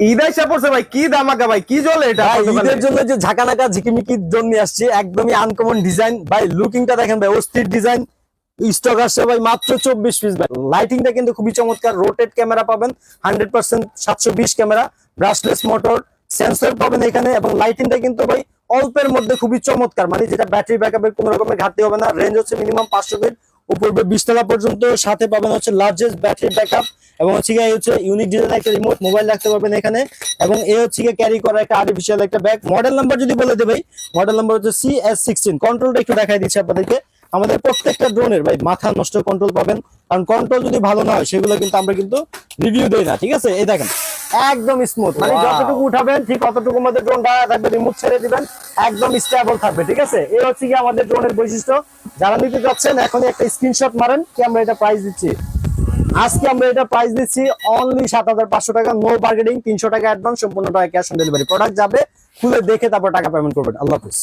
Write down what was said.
ঈদ আইসা পড়ছে ভাই, কি ধামাকা ভাই, কি চলে এটা ভাই আপনার দোকানে? ঈদের জন্য যে ঝাঁকানাকা ঝিকিমিকির জন্য আসছে, একদমই আনকমন ডিজাইন ভাই। লুকিংটা দেখেন ভাই, অস্থির ডিজাইন। স্টক আসছে ভাই মাত্র 24 পিস ভাই। লাইটিংটা কিন্তু খুবই চমৎকার, রোটেট ক্যামেরা পাবেন 100% 720 ক্যামেরা, ব্রাশলেস মোটর, সেন্সর পাবেন এখানে। এবং লাইটিংটা কিন্তু ভাই অল্পের মধ্যে খুবই চমৎকার, মানে যেটা ব্যাটারি ব্যাকআপের কোনো রকমের ঘাটতি হবে না। রেঞ্জ হচ্ছে মিনিমাম 500 ফিট, উপর 20 তলা পর্যন্ত। সাথে পাবেন হচ্ছে লার্জেস্ট ব্যাটারি ব্যাকআপ, এবং হচ্ছে গিয়ে হচ্ছে ইউনিক ডিজাইন একটা রিমোট মোবাইল রাখতে পারবেন এখানে। এবং এ হচ্ছে গিয়ে ক্যারি করা একটা আর্টিফিশিয়াল একটা ব্যাগ। মডেল নাম্বার যদি বলে দেবে, মডেল নাম্বার হচ্ছে CS16। কন্ট্রোলটা একটু দেখাই দিচ্ছি আপনাদেরকে। আমাদের প্রত্যেকটা ড্রোনের ভাই মাথা নষ্ট কন্ট্রোল পাবেন, কারণ কন্ট্রোল যদি ভালো না হয় সেগুলো কিন্তু আমরা কিন্তু রিভিউ দেই না, ঠিক আছে? এই দেখেন একদম স্মুথ, মানে Wow! যতটুকু উঠাবেন ঠিক অতটুকুর মধ্যে ড্রোনটা থাকবে, রিমোট ছেড়ে দিবেন একদম স্টেবল থাকবে, ঠিক আছে? এই হচ্ছে কি আমাদের ড্রোনের বৈশিষ্ট্য। যারা নিতে যাচ্ছেন এখনই একটা স্ক্রিনশট মারেন, কি আমরা এটা প্রাইস দিচ্ছি। আজকে আমরা এটা প্রাইস দিচ্ছি অনলি 7,500 টাকা, নো বার্গেনিং। 300 টাকা অ্যাডভান্স, সম্পূর্ণ টাকা ক্যাশ অন ডেলিভারি। প্রোডাক্ট যাবে, খুলে দেখে তারপর টাকা পেমেন্ট করবেন। আল্লাহ হাফেজ।